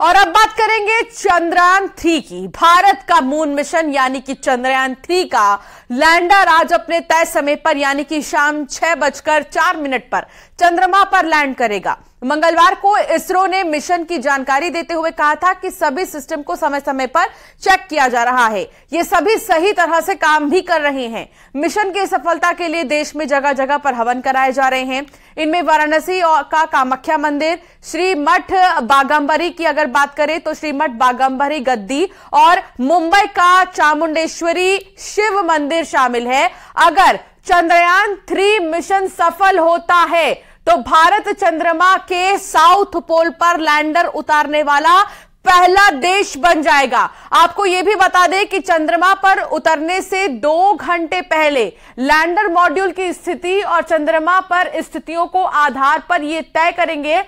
और अब बात करेंगे चंद्रयान 3 की। भारत का मून मिशन यानी कि चंद्रयान 3 का लैंडर आज अपने तय समय पर यानी कि शाम 6:04 पर चंद्रमा पर लैंड करेगा। मंगलवार को इसरो ने मिशन की जानकारी देते हुए कहा था कि सभी सिस्टम को समय समय पर चेक किया जा रहा है। ये सभी सही तरह से काम भी कर रहे हैं। मिशन की सफलता के लिए देश में जगह जगह पर हवन कराए जा रहे हैं। इनमें वाराणसी का कामाख्या मंदिर, श्री मठ बागंबरी की अगर बात करें तो श्री मठ बागंबरी गद्दी और मुंबई का चामुंडेश्वरी शिव मंदिर शामिल है। अगर चंद्रयान 3 मिशन सफल होता है तो भारत चंद्रमा के साउथ पोल पर लैंडर उतारने वाला पहला देश बन जाएगा। आपको यह भी बता दें कि चंद्रमा पर उतरने से 2 घंटे पहले लैंडर मॉड्यूल की स्थिति और चंद्रमा पर स्थितियों को आधार पर यह तय करेंगे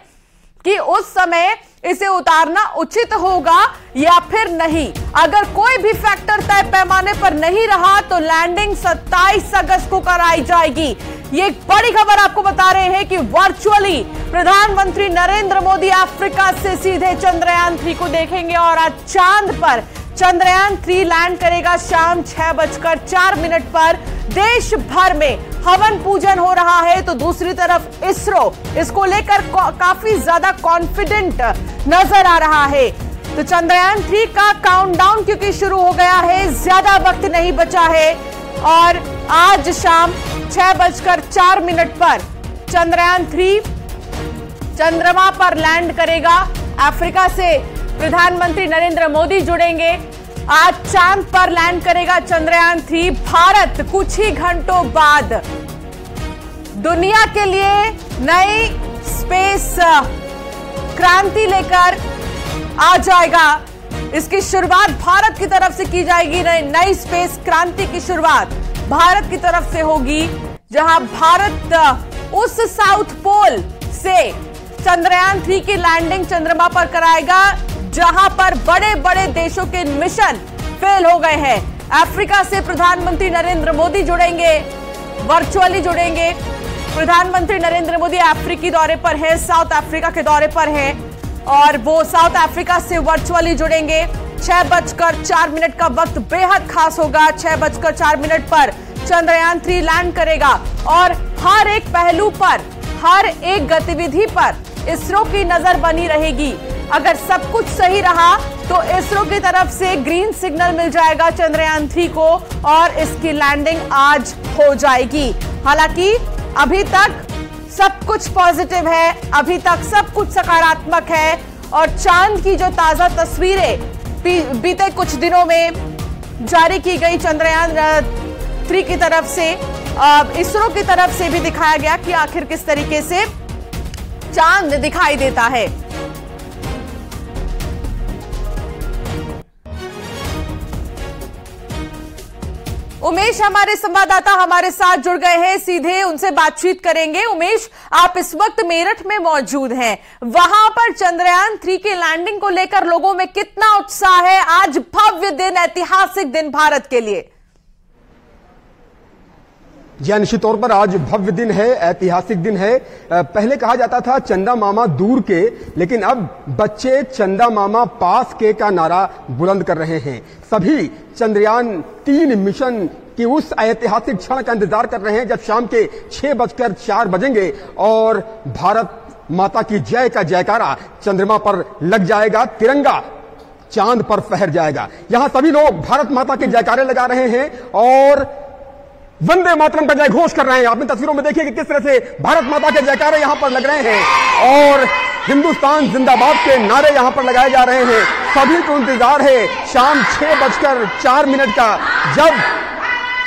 कि उस समय इसे उतारना उचित होगा या फिर नहीं। अगर कोई भी फैक्टर तय पैमाने पर नहीं रहा तो लैंडिंग 27 अगस्त को कराई जाएगी। ये एक बड़ी खबर आपको बता रहे हैं कि वर्चुअली प्रधानमंत्री नरेंद्र मोदी अफ्रीका से सीधे चंद्रयान 3 को देखेंगे और आज चांद पर चंद्रयान 3 लैंड करेगा। शाम 6:04 पर देश भर में हवन पूजन हो रहा है तो दूसरी तरफ इसरो इसको लेकर काफी ज्यादा कॉन्फिडेंट नजर आ रहा है। तो चंद्रयान 3 का काउंटडाउन क्योंकि शुरू हो गया है, ज्यादा वक्त नहीं बचा है और आज शाम 6:04 पर चंद्रयान 3 चंद्रमा पर लैंड करेगा। अफ्रीका से प्रधानमंत्री नरेंद्र मोदी जुड़ेंगे। आज चांद पर लैंड करेगा चंद्रयान 3। भारत कुछ ही घंटों बाद दुनिया के लिए नई स्पेस क्रांति लेकर आ जाएगा। इसकी शुरुआत भारत की तरफ से की जाएगी। नई स्पेस क्रांति की शुरुआत भारत की तरफ से होगी, जहां भारत उस साउथ पोल से चंद्रयान 3 की लैंडिंग चंद्रमा पर कराएगा जहां पर बड़े बड़े देशों के मिशन फेल हो गए हैं। अफ्रीका से प्रधानमंत्री नरेंद्र मोदी जुड़ेंगे, वर्चुअली जुड़ेंगे। प्रधानमंत्री नरेंद्र मोदी अफ्रीकी दौरे पर हैं, साउथ अफ्रीका के दौरे पर हैं और वो साउथ अफ्रीका से वर्चुअली जुड़ेंगे। 6:04 का वक्त बेहद खास होगा। 6:04 पर चंद्रयान 3 लैंड करेगा और हर एक पहलू पर, हर एक गतिविधि पर इसरो की नजर बनी रहेगी। अगर सब कुछ सही रहा तो इसरो की तरफ से ग्रीन सिग्नल मिल जाएगा चंद्रयान 3 को और इसकी लैंडिंग आज हो जाएगी। हालांकि अभी तक सब कुछ पॉजिटिव है, अभी तक सब कुछ सकारात्मक है और चांद की जो ताजा तस्वीरें बीते कुछ दिनों में जारी की गई चंद्रयान 3 की तरफ से, इसरो की तरफ से भी दिखाया गया कि आखिर किस तरीके से चांद दिखाई देता है। उमेश हमारे संवाददाता हमारे साथ जुड़ गए हैं, सीधे उनसे बातचीत करेंगे। उमेश, आप इस वक्त मेरठ में मौजूद हैं, वहां पर चंद्रयान 3 की लैंडिंग को लेकर लोगों में कितना उत्साह है? आज भव्य दिन, ऐतिहासिक दिन भारत के लिए। जी, निश्चित तौर पर आज भव्य दिन है, ऐतिहासिक दिन है। पहले कहा जाता था चंदा मामा दूर के, लेकिन अब बच्चे चंदा मामा पास के का नारा बुलंद कर रहे हैं। सभी चंद्रयान 3 मिशन की उस ऐतिहासिक क्षण का इंतजार कर रहे हैं जब शाम के 6:04 बजेंगे और भारत माता की जय का जयकारा चंद्रमा पर लग जाएगा, तिरंगा चांद पर फहर जाएगा। यहां सभी लोग भारत माता के जयकारे लगा रहे हैं और वंदे मातरम का जय घोष कर रहे हैं। आपने तस्वीरों में देखिए कि किस तरह से भारत माता के जयकारे यहां पर लग रहे हैं और हिंदुस्तान जिंदाबाद के नारे यहां पर लगाए जा रहे हैं। सभी को इंतजार है शाम 6:04 का, जब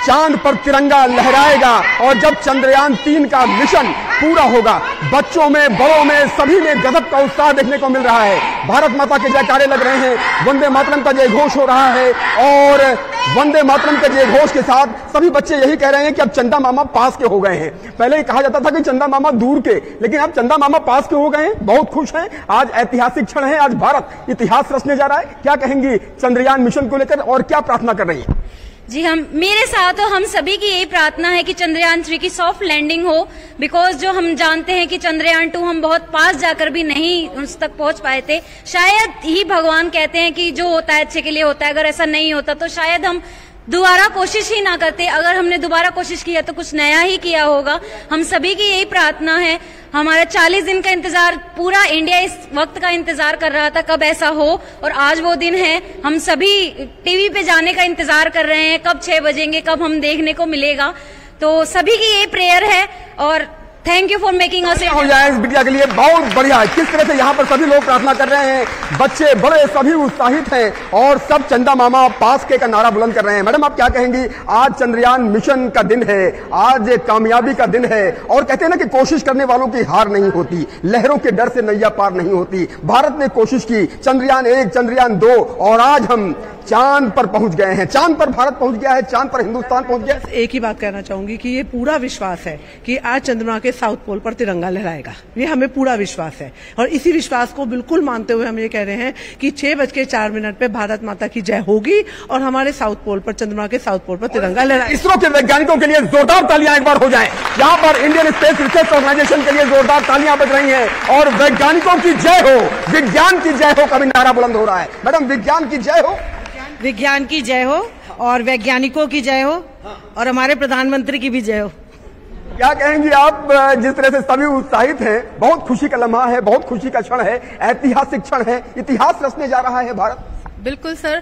चांद पर तिरंगा लहराएगा और जब चंद्रयान 3 का मिशन पूरा होगा। बच्चों में, बड़ों में, सभी में गजब का उत्साह देखने को मिल रहा है। भारत माता के जयकारे लग रहे हैं, वंदे मातरम का जय घोष हो रहा है और वंदे मातरम के जय घोष के साथ सभी बच्चे यही कह रहे हैं कि अब चंदा मामा पास के हो गए हैं। पहले कहा जाता था कि चंदा मामा दूर के, लेकिन अब चंदा मामा पास के हो गए हैं। बहुत खुश हैं। आज ऐतिहासिक क्षण है, आज भारत इतिहास रचने जा रहा है। क्या कहेंगी चंद्रयान मिशन को लेकर और क्या प्रार्थना कर रही है? जी मेरे साथ हम सभी की यही प्रार्थना है कि चंद्रयान 3 की सॉफ्ट लैंडिंग हो, बिकॉज जो हम जानते हैं कि चंद्रयान 2 हम बहुत पास जाकर भी नहीं उस तक पहुंच पाए थे। शायद ही भगवान कहते हैं कि जो होता है अच्छे के लिए होता है, अगर ऐसा नहीं होता तो शायद हम दोबारा कोशिश ही ना करते। अगर हमने दोबारा कोशिश किया तो कुछ नया ही किया होगा। हम सभी की यही प्रार्थना है। हमारा 40 दिन का इंतजार, पूरा इंडिया इस वक्त का इंतजार कर रहा था कब ऐसा हो, और आज वो दिन है। हम सभी टीवी पे जाने का इंतजार कर रहे हैं, कब 6 बजेंगे, कब हम देखने को मिलेगा। तो सभी की यही प्रेयर है और thank you for making us हो जाए इस बिटिया के लिए। बहुत बढ़िया है किस तरह से यहाँ पर सभी लोग प्रार्थना कर रहे हैं, बच्चे बड़े सभी उत्साहित हैं और सब चंदा मामा पास के का नारा बुलंद कर रहे हैं। मैडम आप क्या कहेंगी, आज चंद्रयान मिशन का दिन है, आज कामयाबी का दिन है और कहते हैं ना कि कोशिश करने वालों की हार नहीं होती, लहरों के डर से नैया पार नहीं होती। भारत ने कोशिश की, चंद्रयान 1, चंद्रयान 2 और आज हम चांद पर पहुंच गए हैं। चांद पर भारत पहुंच गया है, चांद पर हिंदुस्तान पहुंच गया है। एक ही बात कहना चाहूंगी कि ये पूरा विश्वास है कि आज चंद्रमा के साउथ पोल पर तिरंगा लहराएगा। ये हमें पूरा विश्वास है और इसी विश्वास को बिल्कुल मानते हुए हम ये कह रहे हैं कि 6:04 पे भारत माता की जय होगी और हमारे साउथ पोल पर, चंद्रमा के साउथ पोल पर तिरंगा लहराएगा। इसरो के वैज्ञानिकों के लिए जोरदार तालियां एक बार हो जाएं। यहाँ पर इंडियन स्पेस रिसर्च ऑर्गेनाइजेशन के लिए जोरदार तालियां बज रही हैं और वैज्ञानिकों की जय हो, विज्ञान की जय हो का भी नारा बुलंद हो रहा है। मैडम विज्ञान की जय हो, विज्ञान की जय हो और वैज्ञानिकों की जय हो और हमारे प्रधानमंत्री की भी जय हो। क्या कहेंगी आप, जिस तरह से सभी उत्साहित हैं, बहुत खुशी का लम्हा है, बहुत खुशी का क्षण है, ऐतिहासिक क्षण है, इतिहास रचने जा रहा है भारत। बिल्कुल सर,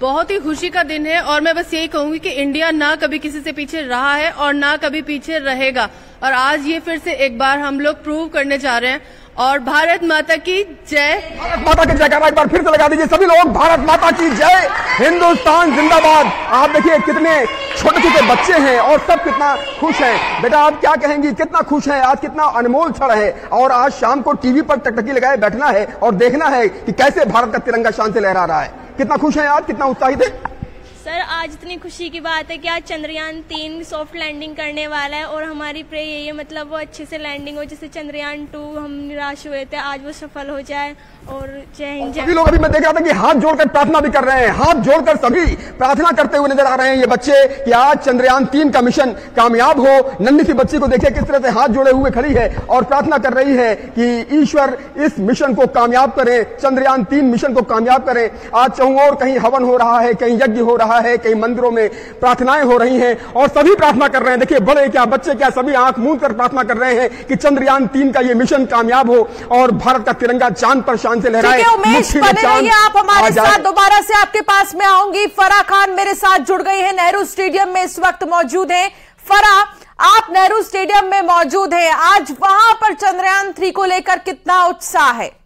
बहुत ही खुशी का दिन है और मैं बस यही कहूंगी कि इंडिया ना कभी किसी से पीछे रहा है और ना कभी पीछे रहेगा और आज ये फिर से एक बार हम लोग प्रूव करने जा रहे हैं। और भारत माता की जय। भारत माता की जयकारा एक बार फिर से लगा दीजिए सभी लोग, भारत माता की जय, हिंदुस्तान जिंदाबाद। आप देखिए कितने छोटे छोटे बच्चे हैं और सब कितना खुश हैं। बेटा आप क्या कहेंगी, कितना खुश हैं, आज कितना अनमोल क्षण है और आज शाम को टीवी पर टकटकी लगाए बैठना है और देखना है कि कैसे भारत का तिरंगा शान से लहरा रहा है। कितना खुश है आज, कितना उत्साहित है? सर आज इतनी खुशी की बात है कि आज चंद्रयान 3 सॉफ्ट लैंडिंग करने वाला है और हमारी प्रे यही है, मतलब वो अच्छे से लैंडिंग हो, जैसे चंद्रयान 2 हम निराश हुए थे, आज वो सफल हो जाए। और जय हिंद। सभी लोग अभी मैं देख रहा था कि हाथ जोड़कर प्रार्थना भी कर रहे हैं, हाथ जोड़कर सभी प्रार्थना करते हुए नजर आ रहे हैं ये बच्चे कि आज चंद्रयान 3 का मिशन कामयाब हो। नन्ही सी बच्ची को देखिए किस तरह से हाथ जोड़े हुए खड़ी है और प्रार्थना कर रही है कि ईश्वर इस मिशन को कामयाब करें, चंद्रयान 3 मिशन को कामयाब करें। आज चाहूँ और कहीं हवन हो रहा है, कहीं यज्ञ हो रहा है, कहीं मंदिरों में प्रार्थनाएं हो रही हैं और सभी प्रार्थना कर रहे हैं। देखिए बड़े क्या बच्चे क्या सभी आंख मूंद कर प्रार्थना कर रहे हैं कि चंद्रयान 3 का ये मिशन कामयाब हो और भारत का तिरंगा चांद पर शान से लहराए। उमेश बने रहिए आप हमारे साथ, दोबारा से आपके पास में आऊंगी। फराह खान मेरे साथ जुड़ गई है, नेहरू स्टेडियम में इस वक्त मौजूद है। फराह आप नेहरू स्टेडियम में मौजूद हैं, आज वहां पर चंद्रयान 3 को लेकर कितना उत्साह है?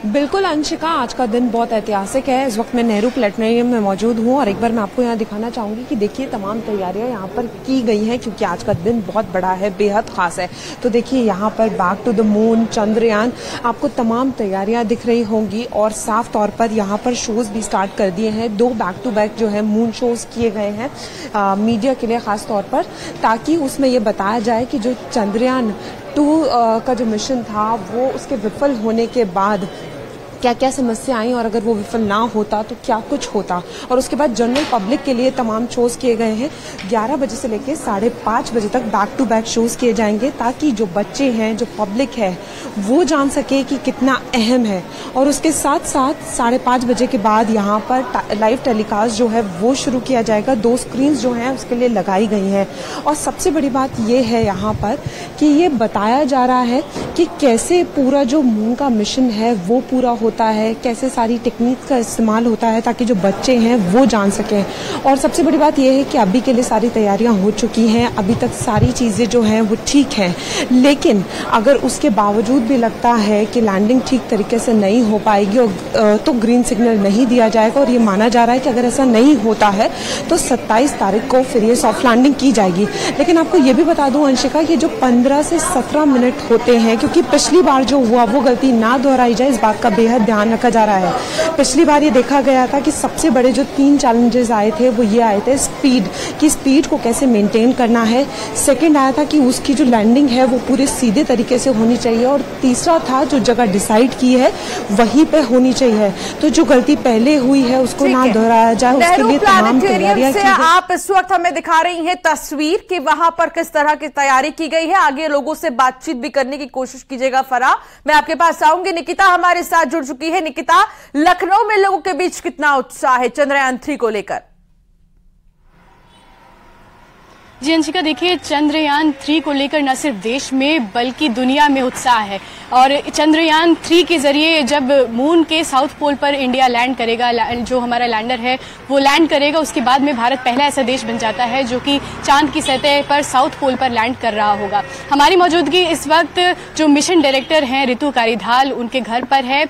बिल्कुल अंशिका, आज का दिन बहुत ऐतिहासिक है। इस वक्त मैं नेहरू प्लेनेटोरियम में मौजूद हूं और एक बार मैं आपको यहां दिखाना चाहूंगी कि देखिए तमाम तैयारियां यहां पर की गई हैं क्योंकि आज का दिन बहुत बड़ा है, बेहद खास है। तो देखिए यहां पर back to the moon, Chandrayaan, आपको तमाम तैयारियां दिख रही होंगी और साफ तौर पर यहां पर शोज भी स्टार्ट कर दिए हैं। 2 बैक टू बैक जो है मून शोज किए गए हैं मीडिया के लिए खास तौर पर, ताकि उसमें ये बताया जाए कि जो चंद्रयान 2 का जो मिशन था वो उसके विफल होने के बाद क्या क्या समस्या आई और अगर वो विफल ना होता तो क्या कुछ होता। और उसके बाद जनरल पब्लिक के लिए तमाम शोज किए गए हैं। 11 बजे से लेकर 5:30 बजे तक बैक टू बैक शोज किए जाएंगे ताकि जो बच्चे हैं, जो पब्लिक है, वो जान सके कि कितना अहम है। और उसके साथ साथ 5:30 बजे के बाद यहाँ पर लाइव टेलीकास्ट जो है वो शुरू किया जाएगा। 2 स्क्रीन जो हैं उसके लिए लगाई गई हैं। और सबसे बड़ी बात ये है यहाँ पर कि ये बताया जा रहा है कि कैसे पूरा जो मून का मिशन है वो पूरा होता है, कैसे सारी टेक्निक का इस्तेमाल होता है ताकि जो बच्चे हैं वो जान सकें। और सबसे बड़ी बात यह है कि अभी के लिए सारी तैयारियां हो चुकी हैं, अभी तक सारी चीजें जो हैं वो ठीक हैं। लेकिन अगर उसके बावजूद भी लगता है कि लैंडिंग ठीक तरीके से नहीं हो पाएगी तो ग्रीन सिग्नल नहीं दिया जाएगा। और ये माना जा रहा है कि अगर ऐसा नहीं होता है तो 27 तारीख को फिर ये सॉफ्ट लैंडिंग की जाएगी। लेकिन आपको ये भी बता दूं अंशिका, ये जो 15 से 17 मिनट होते हैं, क्योंकि पिछली बार जो हुआ वो गलती ना दोहराई जाए, इस बात का बेहद ध्यान रखा जा रहा है। पिछली बार ये देखा गया था कि सबसे बड़े जो 3 चैलेंजेस आए थे वो ये आए थे, स्पीड, कि स्पीड को कैसे मेंटेन करना है। सेकंड आया था कि उसकी जो लैंडिंग है वो पूरे सीधे तरीके से होनी चाहिए, और तीसरा था जो जगह डिसाइड की है वहीं पे होनी चाहिए। तो जो गलती पहले हुई है उसको ना दोहराया जाए, उसके लिए तमाम तैयारियां की गई। आप इस वक्त हमें दिखा रही हैं तस्वीर कि वहां पर किस तरह की तैयारी की गई है। आगे लोगों से बातचीत भी करने की कोशिश कीजिएगा। फराह, मैं आपके पास आऊंगी। निकिता हमारे साथ जुड़ चुकी है। निकिता, लखनऊ में लोगों के बीच कितना उत्साह है चंद्रयान 3 को लेकर? जी अंशिका, देखिए चंद्रयान 3 को लेकर न सिर्फ देश में बल्कि दुनिया में उत्साह है। और चंद्रयान 3 के जरिए जब मून के साउथ पोल पर इंडिया लैंड करेगा, जो हमारा लैंडर है वो लैंड करेगा, उसके बाद में भारत पहला ऐसा देश बन जाता है जो कि चांद की सतह पर साउथ पोल पर लैंड कर रहा होगा। हमारी मौजूदगी इस वक्त जो मिशन डायरेक्टर हैं रितु कारीधाल, उनके घर पर है।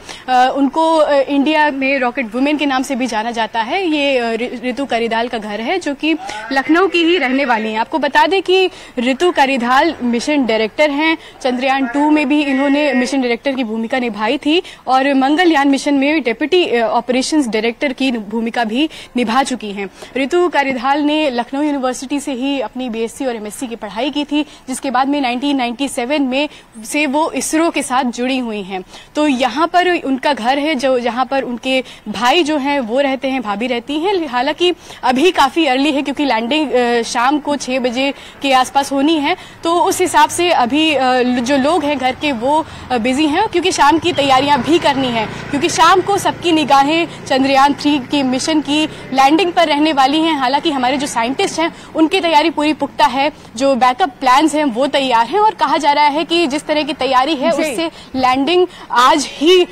उनको इंडिया में रॉकेट वुमेन के नाम से भी जाना जाता है। ये रितु कारीधाल का घर है जो कि लखनऊ की ही रहने वाली है। आपको बता दें कि रितु कारीधाल मिशन डायरेक्टर हैं। चंद्रयान 2 में भी इन्होंने मिशन डायरेक्टर की भूमिका निभाई थी और मंगलयान मिशन में डेप्यूटी ऑपरेशंस डायरेक्टर की भूमिका भी निभा चुकी हैं। रितु कारीधाल ने लखनऊ यूनिवर्सिटी से ही अपनी बीएससी और एमएससी की पढ़ाई की थी, जिसके बाद में 1997 में से वो इसरो के साथ जुड़ी हुई हैं। तो यहाँ पर उनका घर है जहाँ पर उनके भाई जो हैं वो रहते हैं, भाभी रहती हैं। हालांकि अभी काफी अर्ली है क्योंकि लैंडिंग शाम को 6 बजे के आसपास होनी है, तो उस हिसाब से अभी जो लोग हैं घर के वो बिजी हैं, क्योंकि शाम की तैयारियां भी करनी है, क्योंकि शाम को सबकी निगाहें चंद्रयान 3 के मिशन की लैंडिंग पर रहने वाली हैं। हालांकि हमारे जो साइंटिस्ट हैं उनकी तैयारी पूरी पुख्ता है, जो बैकअप प्लान्स हैं वो तैयार हैं, और कहा जा रहा है कि जिस तरह की तैयारी है उससे लैंडिंग आज ही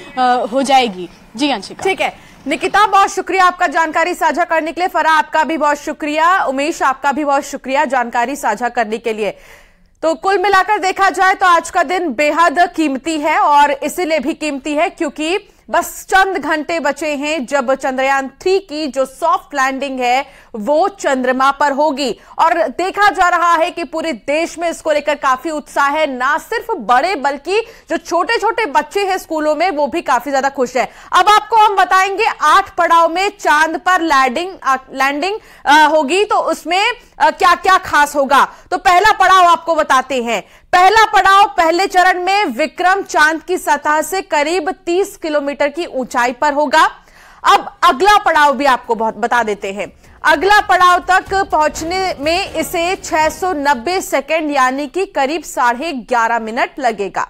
हो जाएगी। जी अंशिका। ठीक है निकिता, बहुत शुक्रिया आपका जानकारी साझा करने के लिए। फराह, आपका भी बहुत शुक्रिया। उमेश, आपका भी बहुत शुक्रिया जानकारी साझा करने के लिए। तो कुल मिलाकर देखा जाए तो आज का दिन बेहद कीमती है, और इसीलिए भी कीमती है क्योंकि बस चंद घंटे बचे हैं जब चंद्रयान 3 की जो सॉफ्ट लैंडिंग है वो चंद्रमा पर होगी। और देखा जा रहा है कि पूरे देश में इसको लेकर काफी उत्साह है। ना सिर्फ बड़े बल्कि जो छोटे छोटे बच्चे हैं स्कूलों में वो भी काफी ज्यादा खुश है। अब आपको हम बताएंगे 8 पड़ाव में चांद पर लैंडिंग होगी, तो उसमें क्या क्या खास होगा। तो पहला पड़ाव आपको बताते हैं। पहला पड़ाव पहले चरण में विक्रम चांद की सतह से करीब 30 किलोमीटर की ऊंचाई पर होगा। अब अगला पड़ाव भी आपको बता देते हैं। अगला पड़ाव तक पहुंचने में इसे 690 सेकेंड यानी कि करीब 11.5 मिनट लगेगा।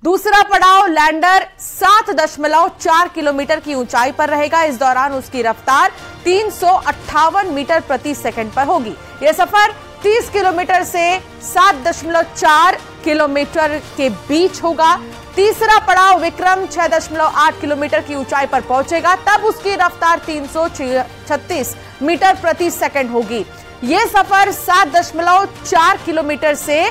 दूसरा पड़ाव लैंडर 7.4 किलोमीटर की ऊंचाई पर रहेगा। इस दौरान उसकी रफ्तार 358 मीटर प्रति सेकंड पर होगी। यह सफर 30 किलोमीटर से 7.4 किलोमीटर के बीच होगा। तीसरा पड़ाव विक्रम 6.8 किलोमीटर की ऊंचाई पर पहुंचेगा, तब उसकी रफ्तार 336 मीटर प्रति सेकंड होगी। यह सफर 7.4 किलोमीटर से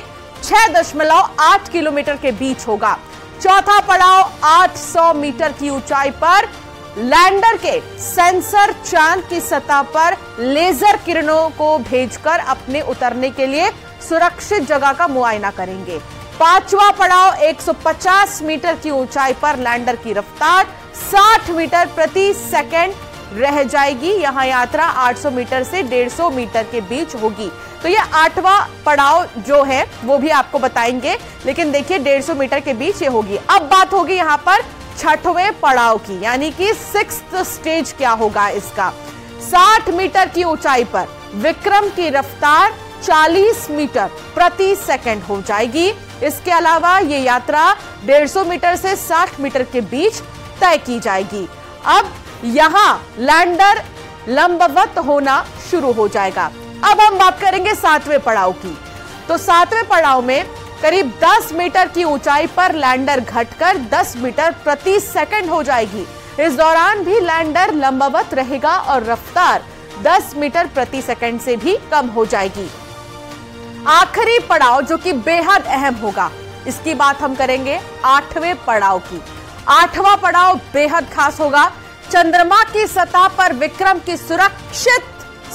6.8 किलोमीटर के बीच होगा। चौथा पड़ाव 800 मीटर की ऊंचाई पर लैंडर के सेंसर चांद की सतह पर लेजर किरणों को भेजकर अपने उतरने के लिए सुरक्षित जगह का मुआयना करेंगे। पांचवा पड़ाव 150 मीटर की ऊंचाई पर लैंडर की रफ्तार 60 मीटर प्रति सेकंड रह जाएगी। यहां यात्रा 800 मीटर से 150 मीटर के बीच होगी। तो ये 8वां पड़ाव जो है वो भी आपको बताएंगे, लेकिन देखिए 150 मीटर के बीच ये होगी। अब बात होगी यहां पर 6वें पड़ाव की, यानी कि 6th स्टेज क्या होगा इसका। 60 मीटर की ऊंचाई पर विक्रम की रफ्तार 40 मीटर प्रति सेकंड हो जाएगी। इसके अलावा ये यात्रा 150 मीटर से 60 मीटर के बीच तय की जाएगी। अब यहां लैंडर लंबवत होना शुरू हो जाएगा। अब हम बात करेंगे 7वें पड़ाव की। तो 7वें पड़ाव में करीब 10 मीटर की ऊंचाई पर लैंडर घटकर 10 मीटर प्रति सेकंड हो जाएगी। इस दौरान भी लैंडर लंबवत रहेगा और रफ्तार 10 मीटर प्रति सेकंड से भी कम हो जाएगी। आखिरी पड़ाव जो कि बेहद अहम होगा, इसकी बात हम करेंगे 8वें पड़ाव की। 8वां पड़ाव बेहद खास होगा। चंद्रमा की सतह पर विक्रम की सुरक्षित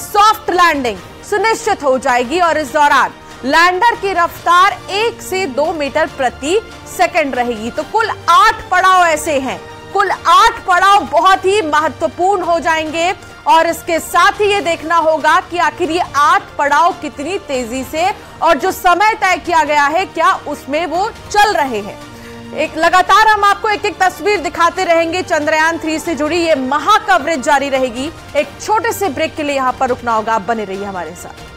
सॉफ्ट लैंडिंग सुनिश्चित हो जाएगी और इस दौरान लैंडर की रफ्तार 1 से 2 मीटर प्रति सेकंड रहेगी। तो कुल 8 पड़ाव ऐसे हैं कुल 8 पड़ाव बहुत ही महत्वपूर्ण हो जाएंगे और इसके साथ ही ये देखना होगा कि आखिर ये 8 पड़ाव कितनी तेजी से और जो समय तय किया गया है क्या उसमें वो चल रहे हैं। एक लगातार हम आपको एक एक तस्वीर दिखाते रहेंगे। चंद्रयान 3 से जुड़ी ये महा कवरेज जारी रहेगी। एक छोटे से ब्रेक के लिए यहां पर रुकना होगा, आप बने रहिए हमारे साथ।